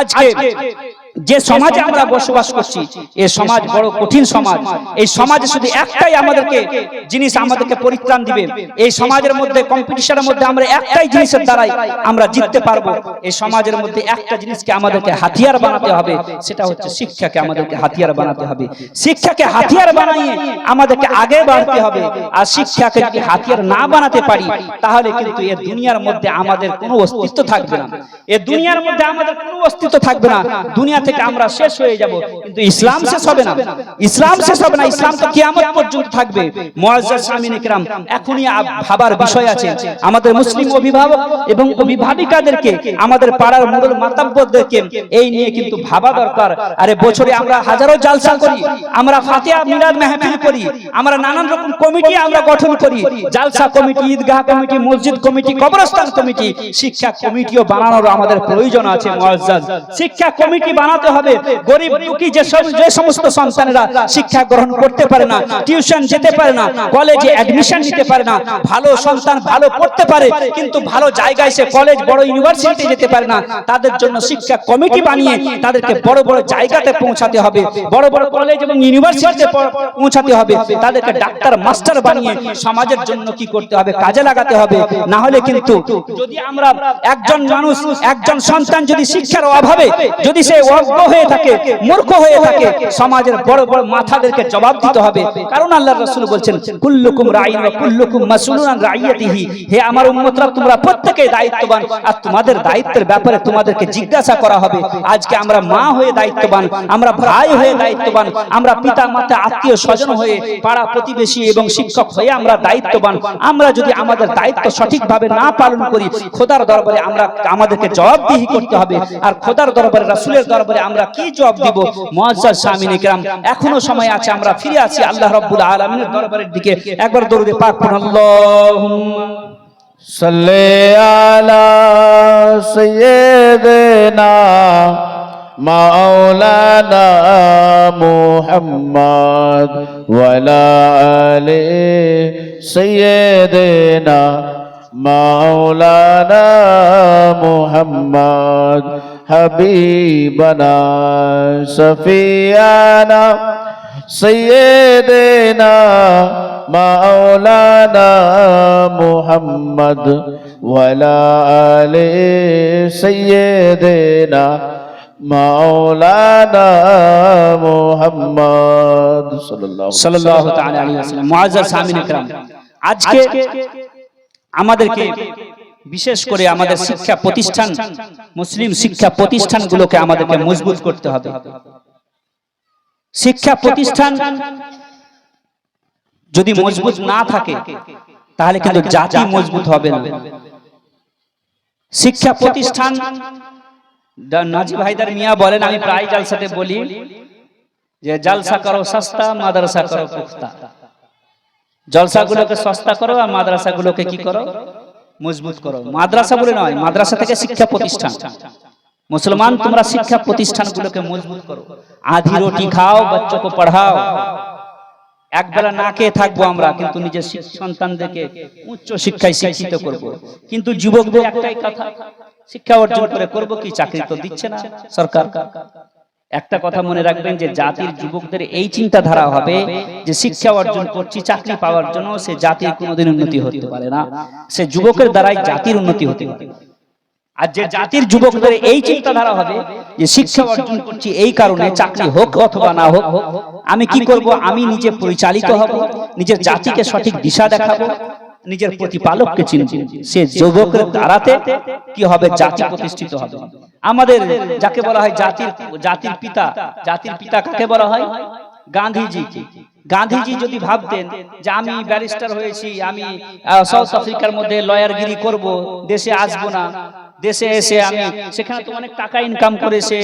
আজকে যে সমাজে আমরা বসবাস করছি এই সমাজ বড় কঠিন সমাজ। এই সমাজে শুধু একটাই আমাদেরকে জিনিস আমাদেরকে পরিত্রাণ দিবে। এই সমাজের মধ্যে কম্পিটিশনের মধ্যে আমরা একটাই জিনিসের দ্বারাই আমরা জিততে পারবো। এই সমাজের মধ্যে একটা জিনিসকে আমাদেরকে হাতিয়ার বানাতে হবে, সেটা হচ্ছে শিক্ষাকে আমাদেরকে হাতিয়ার বানাতে হবে। শিক্ষাকে হাতিয়ার বানিয়ে আমাদেরকে আগে বাড়তে হবে। আর শিক্ষাকে যদি হাতিয়ার না বানাতে পারি তাহলে কিন্তু এই দুনিয়ার মধ্যে আমাদের কোনো অস্তিত্ব থাকবে না। এই দুনিয়ার মধ্যে আমাদের কোনো অস্তিত্ব থাকবে না। দুনিয়া থেকে আমরা শেষ হয়ে যাব, কিন্তু ইসলাম শেষ হবে না। ইসলাম শেষ হবে না, ইসলাম তো কিয়ামত পর্যন্ত থাকবে। মুআজ্জাজ সামিনে কেরাম, এখনই ভাবার বিষয় আছে। আমাদের মুসলিম অভিভাবক এবং অভিভাবিকাদেরকে, আমাদের পাড়ার মুরল মাতাব্বরদেরকে এই নিয়ে কিন্তু ভাবা দরকার। আরে বছরে আমরা হাজারো জালসা করি, আমরা ফাতিহা মিলাদ মাহফিল করি, আমরা নানান রকম কমিটি আমরা গঠন করি, জালসা কমিটি, ঈদগাহ কমিটি, মসজিদ কমিটি, কবরস্থান কমিটি, শিক্ষা কমিটিও বানানোর আমাদের প্রয়োজন আছে। মুআজ্জাজ শিক্ষা কমিটি বানাতে হবে। গরিব দুঃখী যে সমস্ত সন্তানেরা শিক্ষা গ্রহণ করতে পারে না, টিউশন যেতে পারে না, কলেজে অ্যাডমিশন নিতে পারে না, ভালো সন্তান ভালো পড়তে পারে কিন্তু ভালো জায়গায় সে কলেজ বড় ইউনিভার্সিটিতে যেতে পারে না, তাদের জন্য শিক্ষা কমিটি বানিয়ে তাদেরকে বড় বড় জায়গাতে পৌঁছাতে হবে, বড় বড় কলেজ এবং ইউনিভার্সিটিতে পৌঁছাতে হবে। তাদেরকে ডাক্তার মাস্টার বানিয়ে সমাজের জন্য কি করতে হবে, কাজে লাগাতে হবে। না হলে কিন্তু যদি আমরা একজন মানুষ, একজন সন্তান যদি শিক্ষার অভাবে যদি সে অজ্ঞ হয়ে থাকে, মূর্খ হয়ে থাকে, সমাজের বড় বড় মাথাদেরকে জবাব দিতে হবে। কারণ আল্লাহর রাসূল বলছেন, কুল্লুকুম রাঈন ওয়া কুল্লুকুম মাসউলুন আন রাইয়াতিহি। হে আমার উম্মতরা, তোমরা প্রত্যেকেই দায়িত্ববান, আর তোমাদের দায়িত্বের ব্যাপারে তোমাদেরকে জিজ্ঞাসা করা হবে। আজকে আমরা মা হয়ে দায়িত্ববান, আমরা ভাই হয়ে দায়িত্ববান, আমরা পিতা মাতা আত্মীয় স্বজন হয়ে, পাড়া প্রতিবেশী এবং শিক্ষক হয়ে আমরা দায়িত্ববান। আমরা যদি আমাদের দায়িত্ব সঠিকভাবে না পালন করি, খোদার দরবারে আমরা আমাদেরকে জবাবদিহি করতে হবে। আর খোদার দরবারে, রাসূলের দরবারে আমরা কি জবাব দিব? মুআজ্জাজ সামিনে কেরাম, এখনো সময় আছে, আমরা ফিরে আসি আল্লাহ রাব্বুল আলামিনের দরবারের দিকে। একবার দরুদে পাক পড়ুন, আল্লাহুম্মা সাল্লি আলা সাইয়্যিদিনা মাওলানা মুহাম্মদ ওয়া আলা আলি সাইয়্যিদিনা মাওলানা মুহাম্মদ হাবিবানা সফিয়ানা সাইয়্যিদিনা মাওলানা মুহাম্মদ ওয়া আলা আলি সাইয়্যিদিনা মাওলানা মুহাম্মদ সাল্লাল্লাহু তাআলা আলাইহি ওয়াসাল্লাম। মুআজ্জাজ সামিনে কেরাম, আজকে আমাদেরকে বিশেষ করে আমাদের শিক্ষা প্রতিষ্ঠান, মুসলিম শিক্ষা প্রতিষ্ঠানগুলোকে আমাদেরকে মজবুত করতে হবে। শিক্ষা প্রতিষ্ঠান যদি মজবুত না থাকে তাহলে কিন্তু জাতি মজবুত হবে না। শিক্ষা প্রতিষ্ঠান, নাজিব হায়দার মিয়া বলেন, আমি প্রায় জালসাতে বলি যে জালসা করো সস্তা, মাদ্রাসা করো পুখতা। জলসাগুলোকে সস্তা করো আর মাদ্রাসাগুলোকে কি করো, মজবুত করো। মাদ্রাসা বলে নয়, মাদ্রাসা থেকে শিক্ষা প্রতিষ্ঠান। মুসলমান, তোমরা শিক্ষা প্রতিষ্ঠানগুলোকে মজবুত করো। আধি রুটি খাও, বাচ্চাকে পড়াও। একবেলা না খেয়ে থাকবো আমরা, কিন্তু নিজের সন্তানদেরকে উচ্চ শিক্ষায় শিক্ষিত করব। কিন্তু যুবকদের একটাই কথা, শিক্ষা অর্জন করে করব কি? চাকরি তো দিচ্ছে না সরকার। একটা কথা মনে রাখবেন যে জাতির যুবকদের এই চিন্তাধারা হবে যে শিক্ষা অর্জন করছি চাকরি পাওয়ার জন্য, সে জাতির কোনোদিন উন্নতি হতে পারে না। সে যুবকের দ্বারাই জাতির উন্নতি হতে পারে। আর যে জাতির যুবকদের এই চিন্তাধারা হবে যে শিক্ষা অর্জন করছি এই কারণে, চাকরি হোক অথবা না হোক, আমি কি করব? আমি নিজে পরিচালিত হব, নিজের জাতিকে সঠিক দিশা দেখাবো, নিজের প্রতিপালককে চিনব। সে যুবকের দ্বারাতে কি হবে? জাতি প্রতিষ্ঠিত হবে। আমাদের যাকে বলা হয় জাতির পিতা, জাতির পিতা কাকে বলা হয়? গান্ধীজি। গান্ধীজি যদি ভাবতেন যে আমি ব্যারিস্টার হয়েছি, আমি সাউথ আফ্রিকার মধ্যে লয়ারগিরি করব, দেশে আসবো না, দেশে এসে আমি সেখানে তো অনেক টাকা ইনকাম করে সে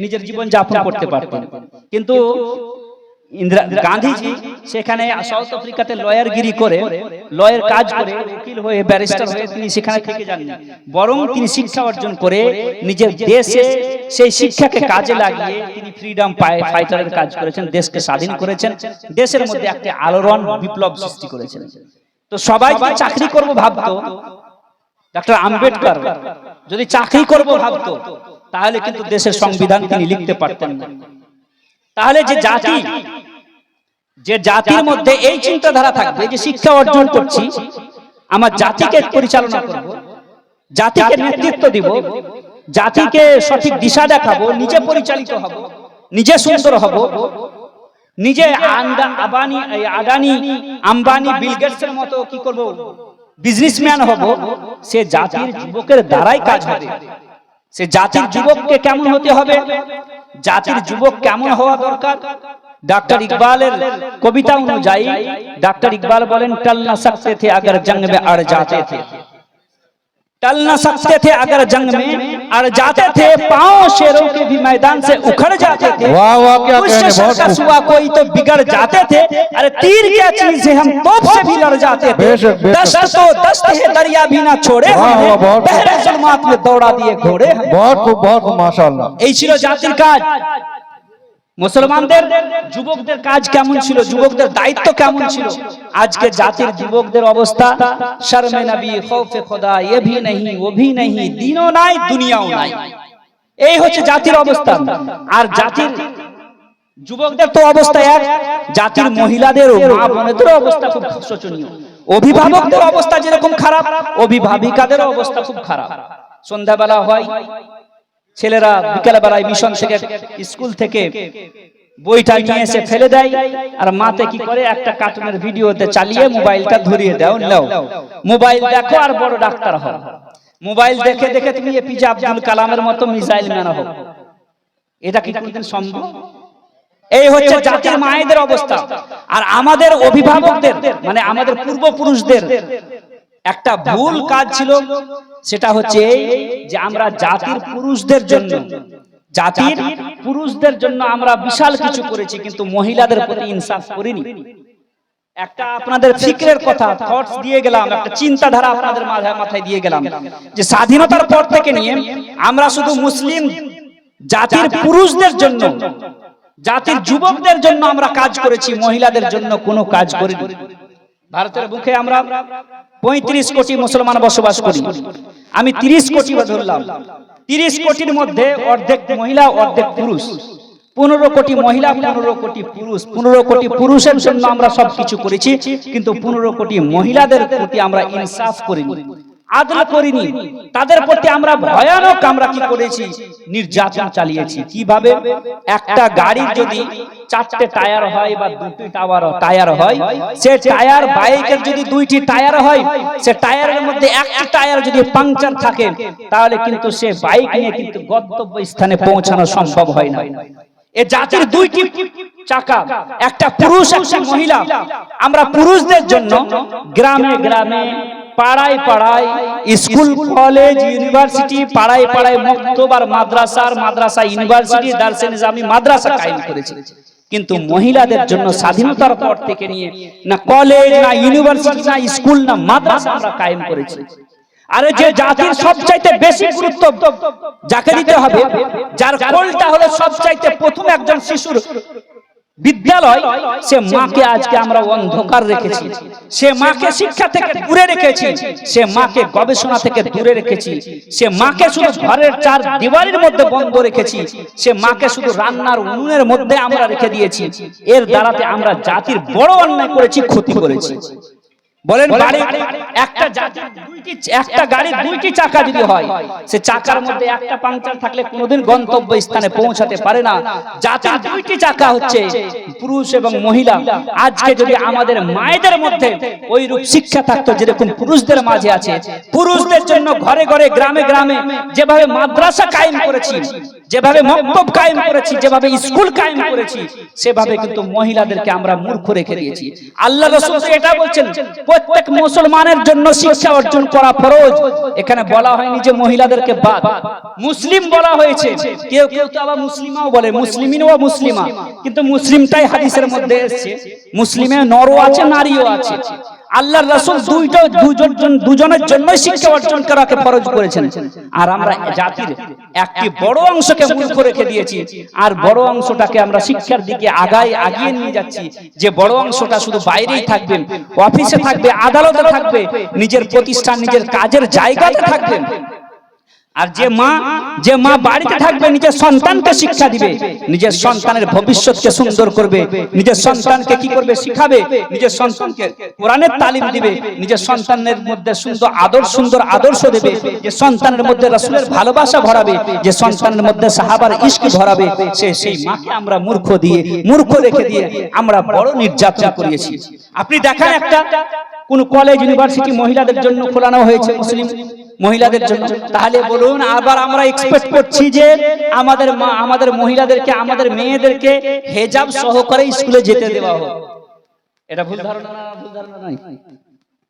নিজের জীবন যাপন করতে পারতেন। কিন্তু গান্ধীজি সেখানে সাউথ আফ্রিকাতে লয়ারগিরি করে, লয়ের কাজ করে, উকিল হয়ে, ব্যারিস্টার হয়ে তিনি সেখানে থেকে যাননি, বরং তিনি শিক্ষা অর্জন করে নিজের দেশে সেই শিক্ষাকে কাজে লাগিয়ে তিনি ফ্রিডম ফাইটারের কাজ করেছেন, দেশকে স্বাধীন করেছেন, দেশের মধ্যে একটা আলোড়ন বিপ্লব সৃষ্টি করেছেন। তো সবাই চাকরি করবো ভাবতো। ডক্টর আম্বেদকর যদি চাকরি করব ভাবতো, তাহলে কিন্তু দেশের সংবিধান তিনি লিখতে পারতেন না। তাহলে যে জাতির মধ্যে এই চিন্তাধারা থাকবে যে শিক্ষা অর্জন করছি, আমার জাতিকে পরিচালনা করব, জাতিকে নেতৃত্ব দিব, জাতিকে সঠিক দিশা দেখাবো, নিজে পরিচালিত হব, নিজে সুন্দর হব, নিজে আদানি আম্বানি বিল গেটসের মতো কি করব, বিজনেসম্যান হব, সে জাতির যুবকের দ্বারাই কাজ হবে। সে জাতির যুবককে কেমন হতে হবে, জাতির যুবক কেমন হওয়া দরকার। डॉक्टर इकबाल कविता अनुযায়ী डॉक्टर इकबाल बोलें टल न सकते थे अगर जंग में अड़ जाते थे, टल न सकते थे अगर जंग में अड़ जाते थे, पांव शेरों के भी मैदान से उखड़ जाते थे। वाह वाह क्या कहने, बहुत हुआ कोई तो बिगड़ जाते थे, अरे तीर क्या चीज है हम तोप से भी लड़ जाते थे, दस्त तो दस्त है दरिया भी ना छोड़े, पहले जुल्मात में दौड़ा दिए घोड़े। बहुत माशाल्लाह। এই ছিল জাতির কাজ। মুসলমানদের যুবকদের কাজ কেমন ছিল, যুবকদের দায়িত্ব কেমন ছিল। আজকে জাতির যুবকদের অবস্থা শর্মে নবী খৌফে খোদা ये भी नहीं वो भी नहीं, দিনও নাই দুনিয়াও নাই, এই হচ্ছে জাতির অবস্থা। আর জাতির যুবকদের তো অবস্থা এক, জাতির মহিলাদের মা বোনদের অবস্থা খুব শোচনীয়, অভিভাবকদের অবস্থা যেরকম খারাপ, অভিভাবিকাদের অবস্থা খুব খারাপ। সন্ধ্যাবেলা হয়, ছেলেরা বিকেল বেলায় মিশন থেকে স্কুল থেকে বইটা নিয়ে এসে ফেলে দেয়, আর মাতে কি করে একটা কার্টুনের ভিডিওতে চালিয়ে মোবাইলটা ধরিয়ে দাও, নাও মোবাইল দেখো আর বড় ডাক্তার হও, মোবাইল দেখে দেখে তুমি এপিজে আব্দুল কালামের মতো মিসাইল ম্যান হও। এটা কি কোনদিন সম্ভব? এই হচ্ছে জাতির মায়েদের অবস্থা। আর আমাদের অভিভাবকদের মানে আমাদের পূর্বপুরুষদের একটা ভুল কাজ ছিল, সেটা হচ্ছে এই যে আমরা জাতির পুরুষদের জন্য আমরা বিশাল কিছু করেছি, কিন্তু মহিলাদের প্রতি ইনসাফ করিনি। একটা আপনাদের ফিকরের কথা থটস দিয়ে গেলাম, একটা চিন্তাধারা আপনাদের মাথায় দিয়ে গেলাম যে স্বাধীনতার পর থেকে নিয়ে আমরা শুধু মুসলিম জাতির পুরুষদের জন্য, জাতির যুবকদের জন্য আমরা কাজ করেছি, মহিলাদের জন্য কোনো কাজ করিনি। ভারতের বুকে আমরা 35 কোটি মুসলমান বসবাস করি, আমি 30 কোটি ধরলাম, 30 কোটির মধ্যে অর্ধেক মহিলা অর্ধেক পুরুষ, 15 কোটি মহিলা 15 কোটি পুরুষ। 15 কোটি পুরুষের জন্য আমরা সবকিছু করেছি, কিন্তু 15 কোটি মহিলাদের প্রতি আমরা ইনসাফ করিনি, আদল করিনি। তাদের প্রতি আমরা ভয়ানক আমরা কি করেছি, নির্যাতন চালিয়েছি। কিভাবে? একটা গাড়ির যদি 4টে টায়ার হয় বা 2টি টায়ার হয়, সে টায়ার বাইকের যদি 2টি টায়ার হয়, সে টায়ারের মধ্যে একটা টায়ার যদি পাংচার থাকে, তাহলে কিন্তু সে বাইক নিয়ে কিন্তু গন্তব্য স্থানে পৌঁছানো সম্ভব হয় না। এ জাতির 2টি চাকা, একটা পুরুষ একটা মহিলা। আমরা পুরুষদের জন্য গ্রামে গ্রামে, পাড়ায় পাড়ায়, স্কুল কলেজ ইউনিভার্সিটি, পাড়ায় পাড়ায় মক্তব আর মাদ্রাসা ইউনিভার্সিটি দারসে নিজামি মাদ্রাসা কায়েম করেছি। কিন্তু মহিলাদের জন্য স্বাধীনতার পর থেকে নিয়ে না কলেজ, না ইউনিভার্সিটি, না স্কুল, না মাদ্রাসা আমরা কায়েম করেছি। আরে যে জাতির সবচাইতে বেশি গুরুত্ব যাকে দিতে হবে, যার কোলটা হলো সবচাইতে প্রথম একজন শিশুর বিদ্যালয়, সে মাকে আজকে আমরা অন্ধকার রেখেছি, সে মাকে শিক্ষা থেকে দূরে রেখেছি, সে মাকে গবেষণা থেকে দূরে রেখেছি, সে মাকে শুধু ঘরের 4 দেওয়ালের মধ্যে বন্ধ রেখেছি, সে মাকে শুধু রান্নার উনুনের মধ্যে আমরা রেখে দিয়েছি। এর দ্বারাতে আমরা জাতির বড় অন্যায় করেছি, ক্ষতি করেছি। বলেন একটা গাড়ির 2টি চাকা যদি হয়, সে চাকার মধ্যে একটা পাংচার থাকলে কোনোদিন গন্তব্য স্থানে পৌঁছাতে পারে না। জাতির 2টি চাকা হচ্ছে পুরুষ এবং মহিলা। আজকে যদি আমাদের মায়েদের মধ্যে ওই রূপ শিক্ষা থাকতো যেরকম পুরুষদের মাঝে আছে, পুরুষদের জন্য ঘরে ঘরে গ্রামে গ্রামে যেভাবে মাদ্রাসা কায়েম করেছি, যেভাবে মক্তব কায়েম করেছি, যেভাবে স্কুল কায়েম করেছি, সেভাবে কিন্তু মহিলাদেরকে আমরা মূর্খ রেখে দিয়েছি। আল্লাহ রাসূল এটা বলছেন, প্রত্যেক মুসলমানের জন্য শিক্ষা অর্জন করা ফরজ। এখানে বলা হয়নি যে মহিলাদেরকে বাদ, মুসলিম বলা হয়েছে। কেউ কেউ তো আবার মুসলিমাও বলে, মুসলিমিন ও মুসলিমা, কিন্তু মুসলিমটাই হাদিসের মধ্যে এসেছে। মুসলিমে নরও আছে, নারীও আছে। আল্লাহর রাসূল দুজনের জন্য শিক্ষা অর্জন করাকে ফরজ করেছেন। আর আমরা জাতির একটি বড় অংশকে মূর্খ রেখে দিয়েছি, আর বড় অংশটাকে আমরা শিক্ষার দিকে আগিয়ে নিয়ে যাচ্ছি। যে বড় অংশটা শুধু বাইরেই থাকবে, অফিসে থাকবে, আদালতে থাকবে, নিজের প্রতিষ্ঠান নিজের কাজের জায়গাতে থাকবে। আর যে মা বাড়িতে থাকবে নিজের সন্তানকে শিক্ষা দিবে, নিজের সন্তানের ভবিষ্যৎকে সুন্দর করবে, নিজের সন্তানকে কি করবে শিখাবে, নিজের সন্তানকে কোরআনের তালিম দিবে, নিজের সন্তানের মধ্যে সুন্দর আদর্শ দেবে, যে সন্তানের মধ্যে রাসূলের ভালোবাসা ভরাবে, যে সন্তানের মধ্যে সাহাবার ইশক ভরাবে, সেই মাকে আমরা মূর্খ রেখে দিয়ে আমরা বড় নির্যাতন করিয়েছি। আপনি দেখেন একটা কোন কলেজ ইউনিভার্সিটি মহিলাদের জন্য খোলানো হয়েছে, মুসলিম মহিলাদের জন্য, তাহলে বলুন আবার আমরা এক্সপেক্ট করছি যে আমাদের মহিলাদেরকে, আমাদের মেয়েদেরকে হেজাব সহকারে স্কুলে যেতে দেওয়া হোক। এটা ভুল ধারণা নয়?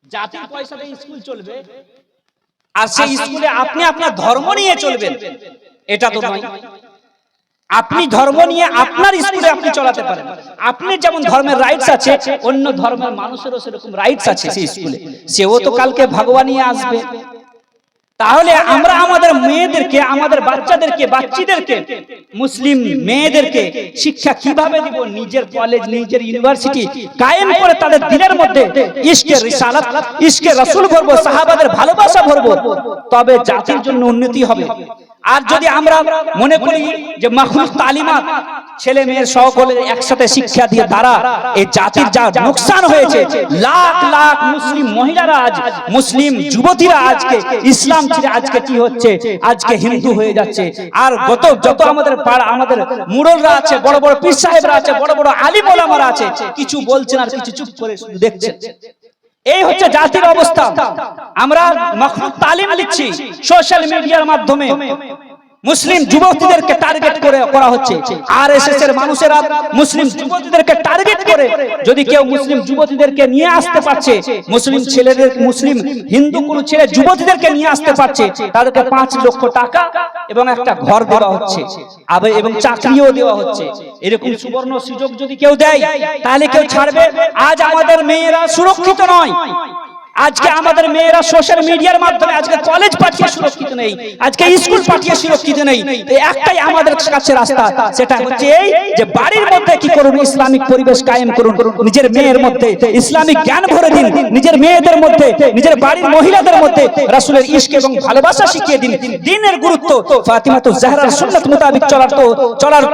জাতির পয়সাতে স্কুল চলবে আর সেই স্কুলে আপনি আপনার ধর্ম নিয়ে চলবেন, এটা তো নয়। আপনি ধর্ম নিয়ে আপনার স্কুলে আপনি চলাতে পারেন, আপনি যেমন ধর্মের রাইটস আছে, অন্য ধর্মের মানুষেরও সেরকম রাইটস আছে সেই স্কুলে, সেও তো কালকে ভগবান নিয়ে আসবে। তাহলে আমরা আমাদের মেয়েদেরকে, আমাদের বাচ্চাদেরকে মুসলিম মেয়েদেরকে শিক্ষা কিভাবে দিব? নিজের কলেজ, নিজের ইউনিভার্সিটি কায়েম করে তাদের দিলের মধ্যে ইশকে রিসালাত, ইশকে রাসূল ভরবো, সাহাবাদের ভালোবাসা ভরবো, তবে জাতির জন্য উন্নতি হবে। আর যদি আমরা মনে করি যে মাখলুক তালিমাত, ছেলে মেয়ের সকলের একসাথে শিক্ষা দিয়ে দ্বারা এই জাতির যা নোকসান হয়েছে, লাখ লাখ মুসলিম মহিলারা আজ, মুসলিম যুবতীরা আজকে ইসলাম ছেড়ে আজকে কি হচ্ছে, আজকে হিন্দু হয়ে যাচ্ছে। আর যত আমাদের আমাদের মুরলরা আছে, বড় বড় পীর সাহেবরা আছে, বড় বড় আলিম ওলামারা আছে, কিছু বলছেন আর কিছু চুপ করে শুধু দেখছেন। এই হচ্ছে জাতির অবস্থা। আমরা মাখলুক তালিম দিচ্ছি সোশ্যাল মিডিয়ার মাধ্যমে, মুসলিম যুবতীদেরকে টার্গেট করে করা হচ্ছে। আরএসএস এর মানুষেরা মুসলিম যুবতীদেরকে টার্গেট করে, যদি কেউ মুসলিম যুবতীদেরকে নিয়ে আসতে পারছে, মুসলিম ছেলেদের, মুসলিম হিন্দু কোন ছেলে যুবতীদেরকে নিয়ে আসতে পারছে, তাদেরকে 5 লক্ষ টাকা এবং একটা ঘর দেওয়া হচ্ছে, এবং চাকরিও দেওয়া হচ্ছে। এরকম সুবর্ণ সুযোগ যদি কেউ দেয়, তাহলে কেউ ছাড়বে? আজ আমাদের মেয়েরা সুরক্ষিত নয়। আজকে আমাদের মেয়েরা সোশ্যাল মিডিয়ার মাধ্যমে আজকে কলেজ পাঠিয়ে সুরক্ষিত নেই, আজকে স্কুল পাঠিয়ে সুরক্ষিত নেই। একটাই আমাদের কাছে রাস্তা, সেটা হচ্ছে এই যে বাড়ির মধ্যে কি করুন, ইসলামিক পরিবেশ কায়েম করুন, নিজের মেয়ের মধ্যে ইসলামিক জ্ঞান ভরে দিন, নিজের মেয়েদের মধ্যে, নিজের বাড়ির মহিলাদের মধ্যে রাসূলের ইশক এবং ভালোবাসা শিখিয়ে দিন, দ্বীনের গুরুত্ব, ফাতিমাতুজ জাহরার সুন্নাত মোতাবেক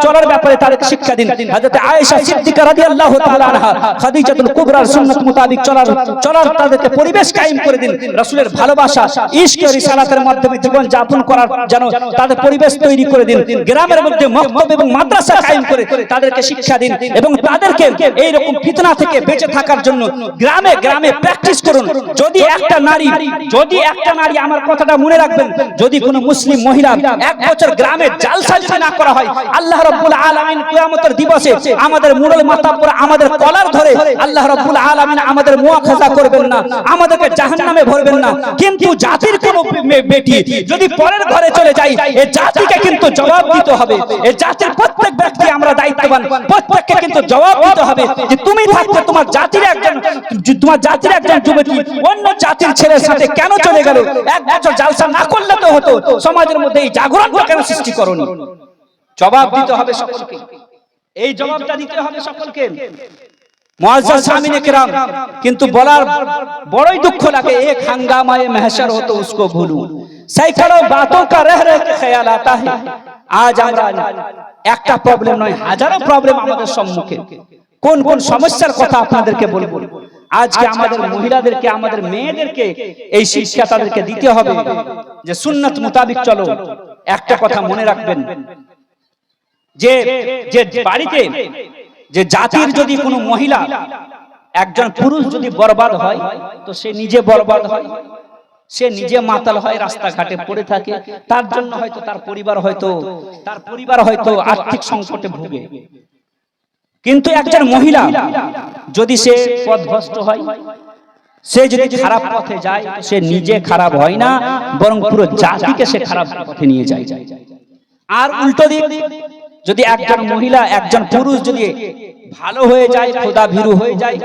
চলার ব্যাপারে তাদেরকে শিক্ষা দিন, হযরত আয়েশা সিদ্দিকা রাদিয়াল্লাহু তাআলা আনহা, খাদিজাতুল কুবরার সুন্নাত মোতাবেক চলার তাদেরকে পরিবেশ কায়েম করে দিন, রাসূলের ভালোবাসা, ইশক ও রিসালাতের মাধ্যমে জীবন যাপন করার যেন তাদের পরিবেশ তৈরি করে দিন। গ্রামের মধ্যে মক্তব এবং মাদ্রাসা কায়েম করে তাদেরকে শিক্ষা দিন, এবং তাদেরকে এই রকম ফিতনা থেকে বেঁচে থাকার জন্য গ্রামে গ্রামে প্র্যাকটিস করুন। যদি একটা নারী, আমার কথাটা মনে রাখবেন, যদি কোনো মুসলিম মহিলা 1 বছর গ্রামে জালসা যদি না করা হয়, আল্লাহ রাব্বুল আলামিন কিয়ামতের দিবসে আমাদের মুরল মাতাব্বর আমাদের কলার ধরে আল্লাহ রাব্বুল আলামিন আমাদের মুআখাযা করবেন না, আমাদেরকে জাহান্নামে ভরবেন না। কিন্তু জাতির কোন বেটি যদি পরের ঘরে চলে যায়, এই জাতিকে কিন্তু জবাব দিতে হবে। এই জাতির প্রত্যেক ব্যক্তি আমরা দায়িত্ববান, প্রত্যেককে কিন্তু জবাব দিতে হবে যে তুমি থাকতে তোমার জাতির একজন যুবতী অন্য জাতির ছেলের সাথে কেন চলে গেল? 1 বছর জালসা না করলে তো হতো, সমাজের মধ্যে এই জাগরণটা কেন সৃষ্টি করনি? জবাব দিতে হবে সকলকে, এই জবাবটা দিতে হবে সকলকে। মুআজ্জাজ সামিনে কিরাম, কিন্তু বলার বড়ই দুঃখ লাগে, এক হাঙ্গামায়ে महशर हो तो उसको भूलूं, सैकड़ों बातों का रह रह के ख्याल आता है। আজ আমরা একটা প্রবলেম নয়, হাজারো প্রবলেম আমাদের সম্মুখে। কোন কোন সমস্যার কথা আপনাদেরকে বলবো। আজকে আমাদের মহিলাদেরকে, আমাদের মেয়েদেরকে এই শিক্ষা তাদেরকে দিতে হবে যে সুন্নাত মোতাবেক চলো। একটা কথা মনে রাখবেন, যে বাড়িতে যে জাতির যদি কোনো মহিলা, একজন পুরুষ যদি বরবাদ হয়, তো সে নিজে বরবাদ হয়, সে নিজে মাতাল হয়, রাস্তাঘাটে পড়ে থাকে, তার জন্য হয়তো তার পরিবার হয়তো আর্থিক সংকটে ভোগে। কিন্তু একজন মহিলা যদি সে পথভ্রষ্ট হয়, সে যদি খারাপ পথে যায়, সে নিজে খারাপ হয় না, বরং পুরো জাতিকে সে খারাপ পথে নিয়ে যায়। আর উল্টো দিক, যদি একজন মহিলা, একজন পুরুষ যদি ভালো হয়ে যায়, খোদা ভীরু হয়ে যায়,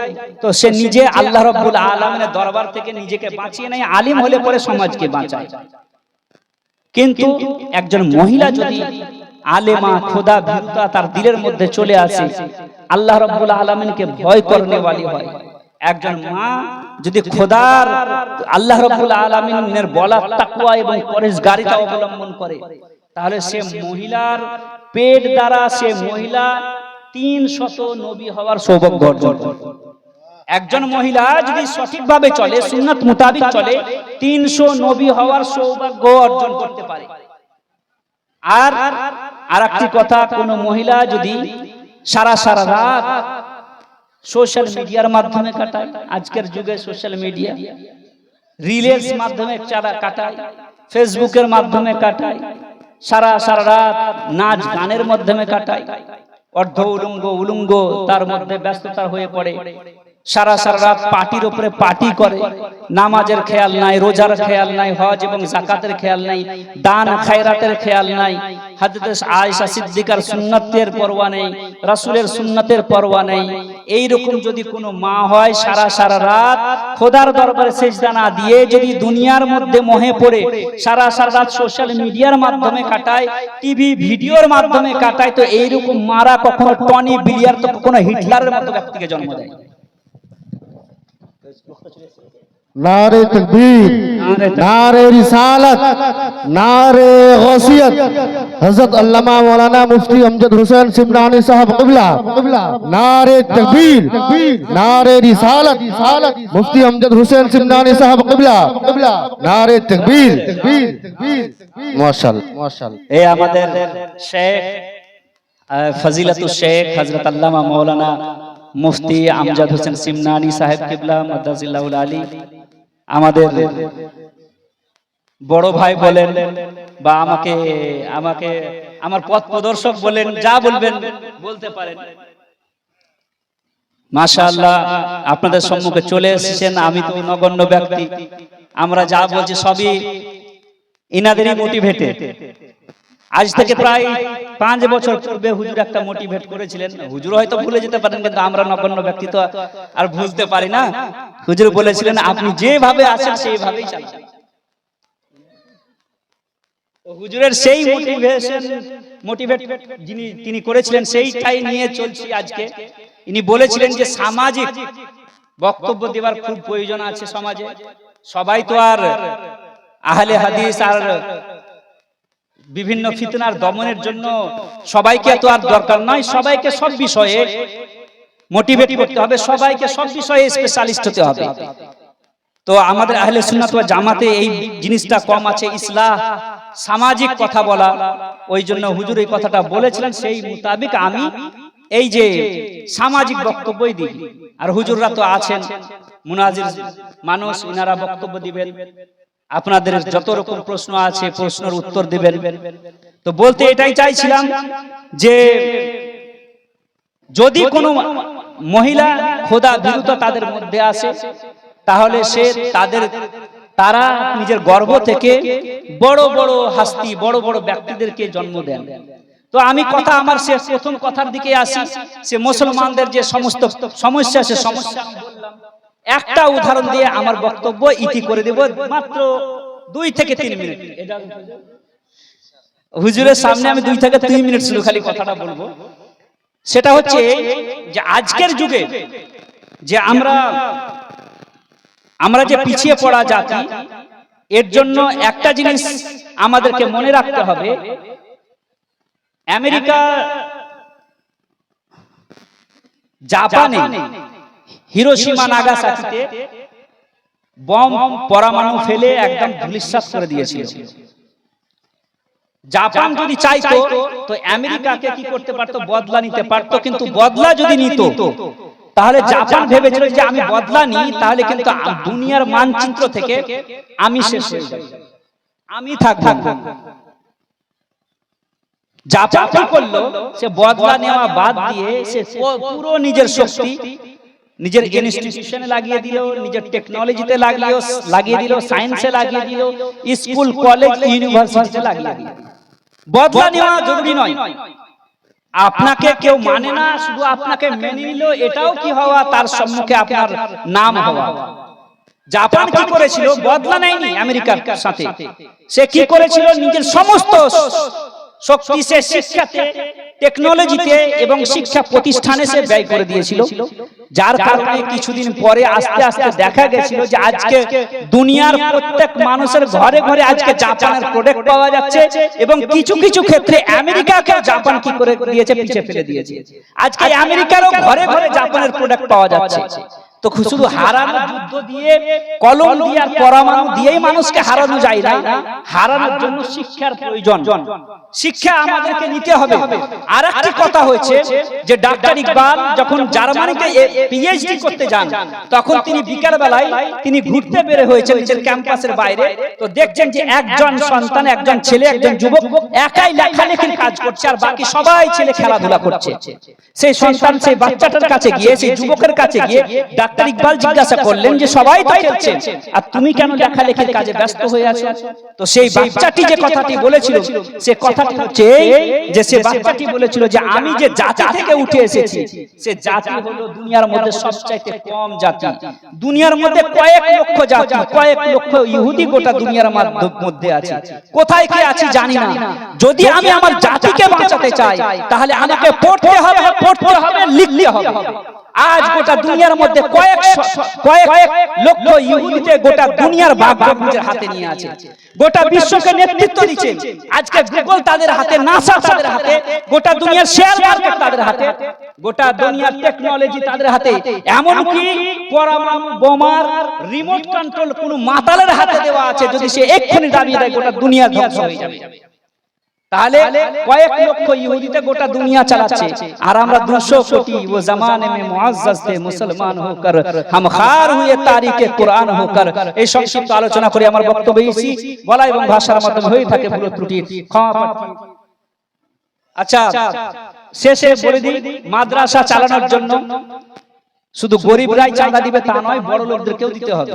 তো সে নিজে আল্লাহ রাব্বুল আলামিনের দরবার থেকে নিজেকে বাঁচিয়ে নেয়, আলিম হলে পরে সমাজকে বাঁচায়। কিন্তু একজন মহিলা যদি আলেমা, খোদা ভীরুতা তার দিলের মধ্যে চলে আসে, আল্লাহ রাব্বুল আলামিনকে ভয় করনে वाली হয়, একজন মা যদি খোদার আল্লাহ রাব্বুল আলামিনের বলা তাকওয়া এবং পরহেজগারিতা অবলম্বন করে, তাহলে সে মহিলার পেট দ্বারা সে মহিলা 300 নবী হওয়ার সৌভাগ্য অর্জন করে। একজন মহিলা যদি সঠিকভাবে চলে, সুন্নাত মোতাবেক চলে, 300 নবী হওয়ার সৌভাগ্য অর্জন করতে পারে। আর আরেকটি কথা, কোন মহিলা যদি সারা রাত সোশ্যাল মিডিয়ার মাধ্যমে কাটায়, আজকের যুগে সোশ্যাল মিডিয়া রিলস মাধ্যমে কাটায়, ফেসবুকের মাধ্যমে কাটায়, সারা রাত নাচ গানের মাধ্যমে কাটায়, অর্ধ উলঙ্গ তার মধ্যে ব্যস্ততা হয়ে পড়ে, সারা রাত পার্টির উপরে পার্টি করে, নামাজের খেয়াল নাই, রোজার খেয়াল নাই, হজ এবং যাকাতের খেয়াল নাই, দান খায়রাতের খেয়াল নাই, হযরত আয়েশা সিদ্দিকার সুন্নাতের পরোয়া নেই, রাসূলের সুন্নাতের পরোয়া নেই। এই রকম যদি কোনো মা হয়, সারা রাত খোদার দরবারে সিজদা না দিয়ে যদি দুনিয়ার মধ্যে মোহে পড়ে সারা রাত সোশ্যাল মিডিয়ার মাধ্যমে কাটায়, টিভি ভিডিওর মাধ্যমে কাটায়, তো এই রকম মারা কখনো টনি ব্লেয়ার, তো কখনো হিটলারের মতো ব্যক্তিকে জন্ম দেয়। नारे तकबीर, नारे रिसालत, नारे गौसियत, हजरत अल्लामा मौलाना मुफ्ती अमजद हुसैन सिमनानी साहब क़िबला, नारे तकबीर, नारे रिसालत, मुफ्ती अमजद हुसैन सिमनानी साहब क़िबला, नारे तकबीर, माशाअल्लाह माशाअल्लाह। ए আমাদের শেখ ফজিলাতুল শেখ হযরত আল্লামা মৌলানা মুফতি আমজাদ হোসেন সিমনানি সাহেব কিবলা মাদ্দাজিল্লাহুল আলী, আমাদের বড় ভাই বলেন বা আমাকে আমার পথ প্রদর্শক বলেন, যা বলবেন বলতে পারেন। মাশাআল্লাহ, আপনাদের সম্মুখে চলে এসেছেন। আমি তো নগণ্য ব্যক্তি, আমরা যা বলছি সবই ইনাদেরই মোটিভেটে। আজ থেকে প্রায় 5 বছর পূর্বে হুজুর একটা মোটিভেট করেছিলেন, হুজুর হয়তো ভুলে যেতে পারেন, কিন্তু আমরা নগণ্য ব্যক্তি তো আর ভুলতে পারি না। হুজুর বলেছিলেন, আপনি যেভাবে আছেন সেইভাবেই চালান। হুজুরের সেই মোটিভেট তিনি করেছিলেন, সেইটাই নিয়ে চলছি আজকে। ইনি বলেছিলেন যে সামাজিক বক্তব্য দেওয়ার খুব প্রয়োজন আছে সমাজে। সবাই তো আর আহলে হাদিস আর বিভিন্ন ফিতনার দমনের জন্য সবাইকে তো আর দরকার নয়। সবাইকে সব বিষয়ে মোটিভেট করতে হবে, সবাইকে সব বিষয়ে স্পেশালিস্ট হতে হবে। তো আমাদের আহলে সুন্নাত ওয়াল জামাতে এই জিনিসটা কম আছে, ইসলাহ, সামাজিক কথা বলা। ওই জন্য হুজুর এই কথাটা বলেছিলেন, সেই মোতাবেক আমি এই যে সামাজিক বক্তব্যই দিই। আর হুজুররা তো আছেন মুনাজির মানুষ, ইনারা বক্তব্য দিবেন, আপনাদের যত রকম প্রশ্ন আছে প্রশ্নের উত্তর দিবেন। তো বলতে এটাই চাইছিলাম যে যদি কোনো মহিলা খোদা বিরুদ্ধ তাদের মধ্যে আসে, তাহলে সে তারা নিজের গর্ভ থেকে বড় বড় হাস্তি, বড় বড় ব্যক্তিদেরকে জন্ম দেন। তো আমি আমার প্রথম কথার দিকে আসি, সে মুসলমানদের যে সমস্ত সমস্যা, সে সমস্যা বললাম। একটা উদাহরণ দিয়ে আমার বক্তব্য ইতি করে দেব, মাত্র 2 থেকে 3 মিনিট। হুজুরের সামনে আমি 2 থেকে 3 মিনিট শুধু খালি কথাটা বলবো। সেটা হচ্ছে যে আজকের যুগে যে আমরা যে পিছিয়ে পড়া জাতি, এর জন্য একটা জিনিস আমাদেরকে মনে রাখতে হবে। আমেরিকা, জাপানে হিরোশিমা নাগাসাকিতে বম পরমাণু ফেলে একদম ধূলিসাৎ করে দিয়েছিল। জাপান যদি চাইতো তো আমেরিকাকে কি করতে পারতো, বদলা নিতে পারতো। কিন্তু বদলা যদি নিত, তাহলে জাপান ভেবেছিল যে আমি বদলা নিই, তাহলে কিন্তু দুনিয়ার মানচিত্র থেকে আমি শেষ হয়ে যাব, আমি থাকবো না। জাপান কি করলো, সে বদলা নেওয়া বাদ দিয়ে সে পুরো নিজের শক্তি নিজের ইনস্টিটিউশনে লাগিয়ে দিল, নিজের টেকনোলজিতে লাগিয়ে দিল, সায়েন্সে লাগিয়ে দিল, স্কুল কলেজ ইউনিভার্সিটিতে লাগিয়ে দিল। বদলা নেওয়া জরুরি নয়। আপনাকে কেউ মানে না, শুধু আপনাকে মেনে নিল, এটাও কি হওয়া, তার সম্মুখে আপনার নাম হওয়া। জাপান কি করেছিল, বদলা নেয়নি আমেরিকার সাথে। সে কি করেছিল, নিজের সমস্ত শক্তি সে শিক্ষাতে, টেকনোলজিতে এবং শিক্ষা প্রতিষ্ঠানে সে ব্যয় করে দিয়েছিল, যার কারণে কিছুদিন পরে আস্তে আস্তে দেখা গেছিল যে আজকে দুনিয়ার প্রত্যেক মানুষের ঘরে ঘরে আজকে জাপানের প্রোডাক্ট পাওয়া যাচ্ছে এবং কিছু কিছু ক্ষেত্রে আমেরিকাকে জাপান কি করে দিয়েছে, পিছিয়ে ফেলে দিয়েছে। আজকে আমেরিকারও ঘরে ঘরে জাপানের প্রোডাক্ট পাওয়া যাচ্ছে। তো শুধু হারানো যুদ্ধ দিয়ে, কলম দিয়ে আর পরমাণু দিয়েই মানুষকে হারানো যায় না। হারানোর জন্য শিক্ষার প্রয়োজন, শিক্ষা আমাদেরকে নিতে হবে। আর একটি কথা হয়েছে যে ডাক্তার ইকবাল যখন জার্মানিতে পিএইচডি করতে যান, তখন তিনি বিকাল বেলায় তিনি ঘুরতে বের হয়েছেন নিজের ক্যাম্পাসের বাইরে। তো দেখছেন যে একজন সন্তান, একজন ছেলে, একজন যুবক একাই লেখালেখির কাজ করছে আর বাকি সবাই ছেলে খেলাধুলা করছে। সেই সন্তান সেই বাচ্চাটার কাছে গিয়ে, সেই যুবকের কাছে গিয়ে ডাক্তার ইকবাল জিজ্ঞাসা করলেন যে সবাই তো খেলছে আর তুমি কেন লেখালেখির কাজে ব্যস্ত হয়ে আছো? তো সেই বাচ্চাটি যে কথাটি বলেছিল, সে কথাটি হচ্ছে যে সে বাচ্চাটি বলেছিল যে আমি যে জাতি থেকে উঠে এসেছি, সে জাতি হলো দুনিয়ার মধ্যে সবচাইতে কম জাতি। দুনিয়ার মধ্যে কয়েক লক্ষ জাতি, কয়েক লক্ষ ইহুদি গোটা দুনিয়ার মধ্যে আছে। কোথায় কি আছে জানি না। যদি আমি আমার জাতিকে বাঁচাতে চাই তাহলে আমাকে পড়তে হবে, লিখতে হবে। আজ গোটা দুনিয়ার মধ্যে কয়েক লক্ষ ইহুদিতে গোটা দুনিয়ার ভাগ্য নিজের হাতে নিয়ে আছে, গোটা বিশ্বকে নেতৃত্ব দিচ্ছে। আজকে গুগল তাদের হাতে, নাসা তাদের হাতে, গোটা দুনিয়ার শেয়ার মার্কেট তাদের হাতে, গোটা দুনিয়ার টেকনোলজি তাদের হাতে। এমনকি পরমাণু বোমার রিমোট কন্ট্রোল কোন মাতালের হাতে দেওয়া আছে, যদি সে এক্ষুনি দাবিয়ে দেয় গোটা দুনিয়া ধ্বংস হয়ে যাবে। তাহলে কয়েক লক্ষ ইহুদিতে গোটা দুনিয়া চালাচ্ছে আর আমরা 200 কোটি वो जमाने में मुअज़्ज़ज़ थे मुसलमान होकर हम खार हुए तारीखे कुरान होकर। এই সংক্ষিপ্ত আলোচনা করে আমার বক্তব্য ইসি বলা এবং ভাষার মাধ্যমে হয়ে থাকে ভুল ত্রুটি ক্ষমা প্রার্থী। আচ্ছা, শেষে বলে দিই, মাদ্রাসা চালানোর জন্য শুধু গরিবরাই চাঁদা দিবে তা নয়, বড় লোকদেরকেও দিতে হবে।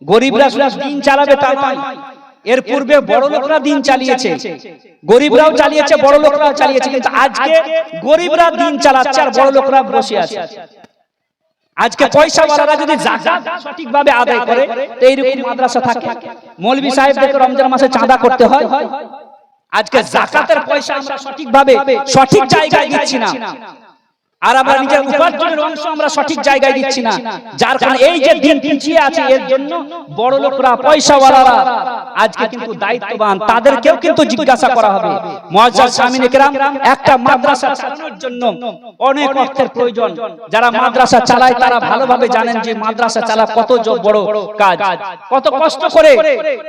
গরিবরা শুধু দিন চালাবে তা নয়, এর পূর্বে বড় লোকরা দিন চালিয়েছে, গরিবরাও চালিয়েছে, বড় লোকরাও চালিয়েছে, কিন্তু আজকে গরিবরা দিন চালাচ্ছে আর বড় লোকরা বসে আছে। আজকে পয়সাওয়ালারা যদি যাকাত সঠিকভাবে আদায় করে তো এইরকম মাদ্রাসা থাকে। মৌলভী সাহেবদেরকে রমজান মাসে চাঁদা করতে হয়, আজকে যাকাতের পয়সা আমরা সঠিকভাবে সঠিক জায়গায় দিচ্ছি না, আর আমরা নিজের উপার্জনের অংশ আমরা সঠিক জায়গায় দিচ্ছি না। যার কারণে এই যে দিন পিছিয়ে আছে, এর জন্য বড় লোকরা, পয়সাওয়ালারা আজকে কিন্তু দায়িত্ববান, তাদেরকেও কিন্তু জিজ্ঞাসা করা হবে। মুআজ্জাজ সামিনে কেরাম, একটা মাদ্রাসা চালানোর জন্য অনেক অর্থের প্রয়োজন। যারা মাদ্রাসা চালায় তারা ভালোভাবে জানেন যে মাদ্রাসা চালা কত বড় কাজ, কত কষ্ট করে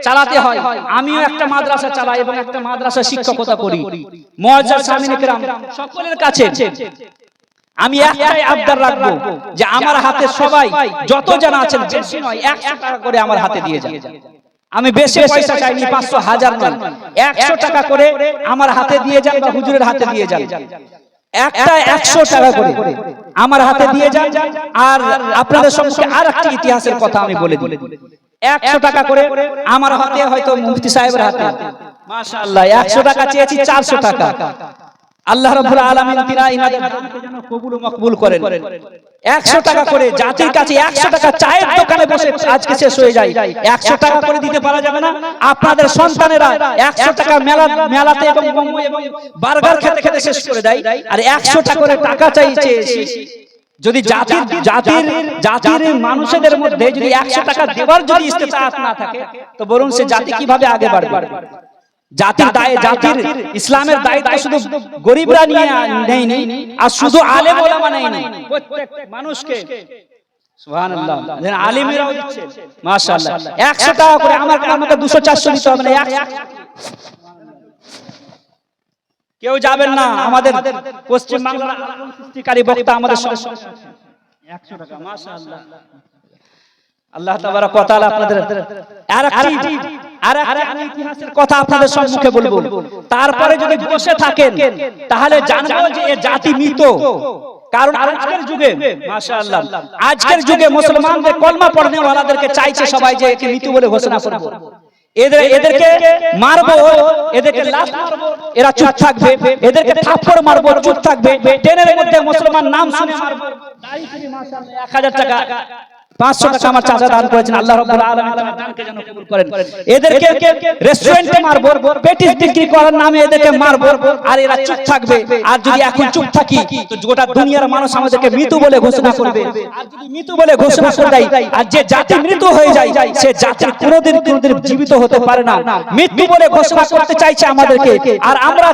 চালাতে হয়। আমিও একটা মাদ্রাসা চালাই এবং একটা মাদ্রাসা শিক্ষকতা করি। মুআজ্জাজ সামিনে কেরাম, সকলের কাছে আমি একটাই আবদার রাখবো যে আমার হাতে সবাই যত জানা আছেন, বেশি নয় 100 টাকা করে আমার হাতে দিয়ে যান। আমি বেশি পয়সা চাইনি, 500 1000 নয়, 100 টাকা করে আমার হাতে দিয়ে যান বা হুজুরের হাতে দিয়ে যান। একটা 100 টাকা করে আমার হাতে দিয়ে যান। আর আপনাদের সম্মুখে আর একটা ইতিহাসের কথা আমি বলে দিই। 100 টাকা করে আমার হাতে, হয়তো মুফতি সাহেবের হাতে, মাশাআল্লাহ 100 টাকা চেয়েছি, 400 টাকা। আল্লাহ রাব্বুল আলামিন তিনা ইনাদের দানকে যেন কবুল ও মকবুল করেন। 100 টাকা করে জাতির কাছে 100 টাকা চায়ের দোকানে বসে আজকে শেষ হয়ে যায়। 100 টাকা করে দিতে পারা যাবে না? আপনাদের সন্তানেরা 100 টাকা মেলাতে এবং মোমো এবং বার্গার খেতে খেতে শেষ করে দেয়, আর 100 টাকা করে টাকা চাইছে। যদি জাতির মানুষদের মধ্যে যদি 100 টাকা দেওয়ার যদি ইস্তেতাআত না থাকে, তো বরং সে জাতি কিভাবে আগে বাড়বে? জাতির ইসলামের দায়িত্ব শুধু গরিবরা নিয়ে নেয়নি, আর শুধু আলেম ওলামা নেয়নি, প্রত্যেক মানুষকে। সুবহানাল্লাহ, আলেমেরাও দিচ্ছে মাশাআল্লাহ। 100 টাকা করে আমাকে 200-400 দিতে হবে না। কেউ যাবেন না, আমাদের পশ্চিম বাংলার সৃষ্টিকারী বক্তা আমাদের 100 টাকা মাশাআল্লাহ। আল্লাহ তাবারাক ওয়া তাআলা আপনাদের আরেকটি ইতিহাসের কথা আপনাদের সম্মুখে বলবো। তারপরে যদি বসে থাকেন তাহলে জানবো যে এই জাতি মৃত। কারণ আজকের যুগে মাশাআল্লাহ, আজকের যুগে মুসলমানদের কলমা পড়নে ওয়ালাদেরকে চাইছে সবাই যে একে মৃত বলে ঘোষণা করব। এদেরকে মারবো, এদেরকে লাশ মারবো, এরা চুপ থাকবে। এদেরকে থাপ্পড় মারবো, চুপ থাকবে। ট্রেনের মধ্যে মুসলমান নাম শুনে মারবো, দাড়ি করে মাশাআল্লাহ 1000 টাকা 500 টাকা আমার চাচা দান করেছেন, আল্লাহ রাব্বুল আলামিন তার দানকে যেন কবুল করেন। এদেরকে রেস্টুরেন্টে মারবো, পেটিস বিক্রি করার নামে এদেরকে মারবো, আর এরা চুপ থাকবে। আর যদি এখন চুপ থাকি তো গোটা দুনিয়ার মানুষ আমাদেরকে মৃত্যু বলে ঘোষণা করবে। আর যদি মৃত্যু বলে ঘোষণা করে দেয়, আর যে জাতি মৃত্যু হয়ে যায় সে জাতি কোনোদিন জীবিত হতে পারে না। মৃত্যু বলে ঘোষণা করতে চাইছে আমাদেরকে, আর আমরা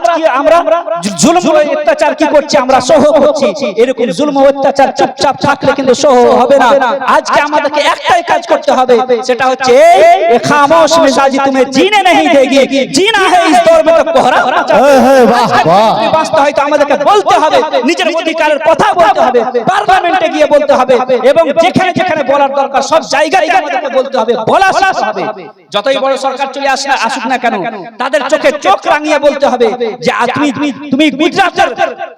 জুলুম ও অত্যাচার কি করছি, আমরা সহ করছি। এরকম জুলুম ও অত্যাচার চুপচাপ থাকলে কিন্তু সহ হবে না। আজকে আমাদেরকে একটাই কাজ করতে হবে, সেটা হচ্ছে এই খামোশ মিজাজি তুমি জিনে नहीं देगी, जीना है इस दौर में तो कोहरा होना चाहिए। বাঁচতে হয় তো আমাদেরকে বলতে হবে, নিজের অধিকারের কথা বলতে হবে, পার্লামেন্টে গিয়ে বলতে হবে, এবং যেখানে যেখানে বলার দরকার সব জায়গায় আমাদেরকে বলতে হবে, বলা শিখতে হবে। যতই বড় সরকার চলে আসুক না কেন, তাদের চোখে চোখ রাঙিয়ে বলতে হবে যে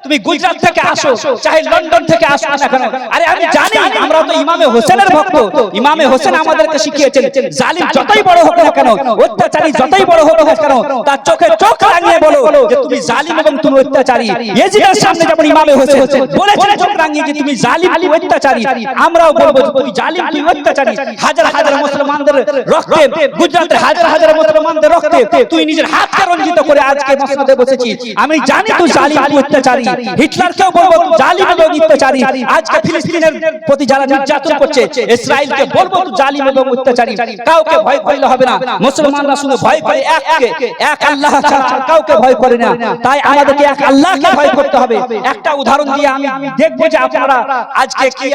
তুমি গুজরাট থেকে আসো, চাহে লন্ডন থেকে আসো না কেন, আরে আমি জানি আমরা তো ইমামে হোসেনের ভক্ত। ইমামে হোসেন আমাদেরকে শিখিয়েছেন, জালিম যতই বড় হোক না কেন, অত্যাচারী যতই বড় হোক না কেন, তার চোখে চোখ রাঙিয়ে বলো যে তুমি জালিম এবং তুমি অত্যাচারী। ইয়েজিদের সামনে যেমন ইমামে হোসেন বলেছেন চোখ রাঙিয়ে যে তুমি জালিম, তুমি অত্যাচারী, আমরাও বলবো তুমি জালিম, তুমি অত্যাচারী। হাজার হাজার মুসলমানদের রক্তে, গুজরাটের হাজার হাজার মুসলমানদের রক্তে তুই নিজের হাতকে রঞ্জিত করে আজকে মসনদে বসেছিস। আমি জানি তুই জালিম, তুই অত্যাচারী। হিটলারকেও বলবো তুই জালিম এবং অত্যাচারী। আজকে ফিলিস্তিনের প্রতি যারা নির্যাতন করছে, ইসরায়েলকে বলবো তুই জালিম এবং অত্যাচারী। কাউকে ভয় করলে হবে না। মুসলমানরা শুধু ভয় করে এক আল্লাহ ছাড়া, কাউকে ভয় করে না। তাই আমাদেরকে এক আল্লাহকে ভয় করতে হবে। একটা উদাহরণ দিয়ে আমি দেখবো যে আপনারা আজকে কি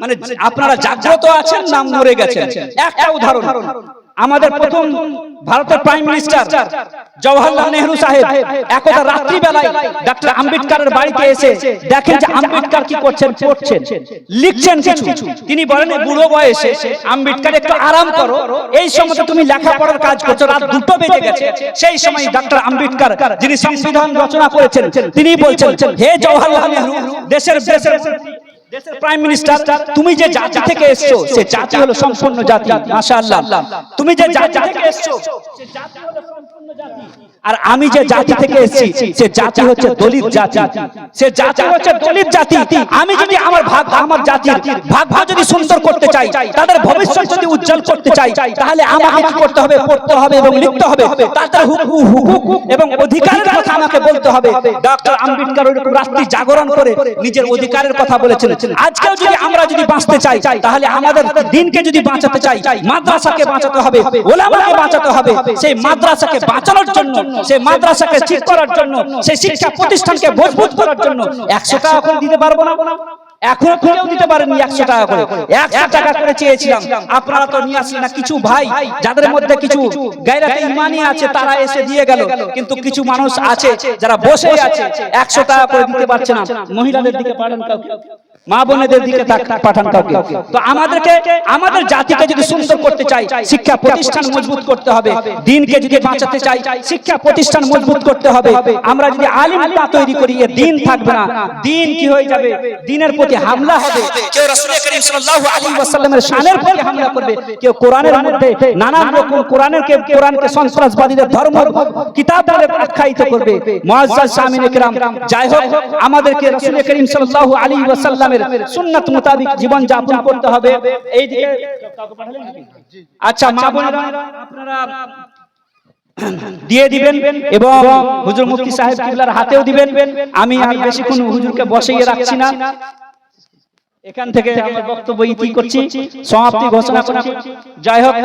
মানে আপনারা জাগ্রত আছেন না মরে গেছেন। একটা উদাহরণ, আমাদের প্রথম ভারতের প্রাইম মিনিস্টার জওহরলাল নেহরু সাহেব একদা রাত্রি বেলায় ডক্টর আম্বেদকরের বাড়িতে এসে দেখেন যে আম্বেদকর কি করছেন, পড়ছেন, লিখছেন কিছু। তিনি বলেন বুড়ো বয়সে আম্বেদকর একটু আরাম করো, এই সময় তুমি লেখাপড়ার কাজ করছো, রাত 2টো বেজে গেছে। সেই সময় ডক্টর আম্বেদকর যিনি সংবিধান রচনা করেছেন তিনি বলছেন, হে জওহরলাল নেহরু, দেশের প্রাইম মিনিস্টার, তুমি যে জাতি থেকে এসছো সে জাতি হলো সম্পূর্ণ জাতি। মাশাআল্লাহ, তুমি যে জাতি থেকে এসছো সে জাতি হলো সম্পূর্ণ জাতি। আর আমি যে জাতি থেকে এসেছি সে জাতি হচ্ছে দলিত জাতি, সে জাতি হচ্ছে দলিত জাতি। আমি যদি আমার জাতির ভাগ্য যদি সুন্দর করতে চাই, তাদের ভবিষ্যৎ যদি উজ্জ্বল করতে চাই, তাহলে আমাকে কি করতে হবে, পড়তে হবে এবং লিখতে হবে। তাদের হুকুক এবং অধিকারের কথা আমাকে বলতে হবে। ডক্টর আম্বেদকর রাত্রি জাগরণ করে নিজের অধিকারের কথা বলেছেন। আজকেও যদি আমরা বাঁচতে চাই, তাহলে আমাদের দিনকে যদি বাঁচাতে চাই, মাদ্রাসাকে বাঁচাতে হবে, ওলামাকে বাঁচাতে হবে। সেই মাদ্রাসাকে বাঁচানোর জন্য, সেই মাদ্রাসাকে ঠিক করার জন্য, সেই শিক্ষা প্রতিষ্ঠানকে মজবুত করার জন্য 100 টাকা করে দিতে পারবো না? এখনো কেউ দিতে পারেনি 100 টাকা করে। 100 টাকা করে চেয়েছিলাম, আপনারা তো নিয়ে আসলেন না। কিছু ভাই যাদের মধ্যে কিছু গায়রাতে ঈমানি আছে তারা এসে দিয়ে গেল, কিন্তু কিছু মানুষ আছে যারা বসে আছে 100 টাকা করে দিতে পারছে না। মহিলাদের দিকে পাঠান কাউকে, মা বোনেদের দিকে পাঠান কাউকে। তো আমাদের জাতিকে যদি সুন্দর করতে চাই, শিক্ষা প্রতিষ্ঠান মজবুত করতে হবে। দিনকে যদি বাঁচাতে চাই, শিক্ষা প্রতিষ্ঠান মজবুত করতে হবে। আমরা যদি আলিম না তৈরি করি, এ দিন থাকবে না। দিন কি হয়ে যাবে, দিনের প্রতি হামলা হবে। কেউ রাসূল করিম সাল্লাল্লাহু আলাইহি ওয়াসাল্লামের শানের প্রতি হামলা করবে, কেউ কোরআনের মধ্যে নানান রকম কোরআনকে সন্ত্রাসবাদীদের ধর্ম কিতাব বলে আখ্যায়িত করবে। মুআজ্জাজ সামিনে কিরাম, যাই হোক আমাদেরকে রাসূল করিম সাল্লাল্লাহু আলাইহি ওয়াসাল্লামের সুন্নাত মোতাবেক জীবন যাপন করতে হবে। এইদিকে আচ্ছা মা বোনেরা আপনারা দিয়ে দিবেন এবং হুজুর মুফতি সাহেব কিবলার হাতেও দিবেন। আমি বেশিক্ষণ হুজুরকে বসিয়ে রাখছি না, এখান থেকে আমার বক্তব্য ইতি করছি, সমাপ্তি ঘোষণা করছি। যাই হোক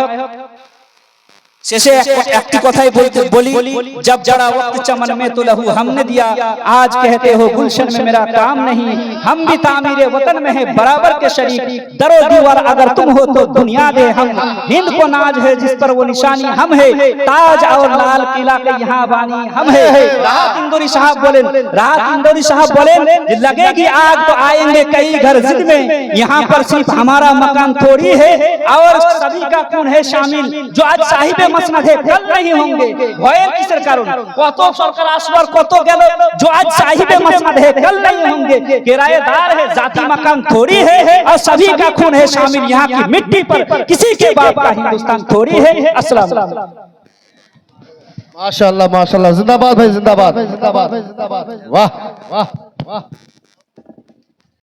শেষে একটি কথাই বলি, जब जड़ा वक्त चमन में तो लहू हमने दिया, आज कहते हो गुलशन में मेरा काम नहीं। हम भी तामीरे वतन में है बराबर के शरीक, दरो दीवार अगर तुम हो तो दुनिया दे हम। हिंद को नाज है जिस पर वो निशानी हम है, ताज और लाल किला के यहाँ बानी हम है। राहत इंदौरी साहब बोले लगेगी आग तो आएंगे कई घर जिद में, यहाँ पर सिर्फ हमारा मकान थोड़ी है और सभी का खून है शामिल। जो आज साहिब मसनद है कल नहीं होंगे, भय किसের কারণ? কত সরকার আসবার কত গেল, जो आज साहिब मसनद है कल नहीं होंगे, किराएदार है जाति मकान थोड़ी है और सभी का खून है शामिल। यहाँ की मिट्टी पर किसी के बाप का हिंदुस्तान थोड़ी है। अस्सलाम। माशाअल्लाह माशाअल्लाह, जिंदाबाद भाई, जिंदाबाद, वाह वाह वाह।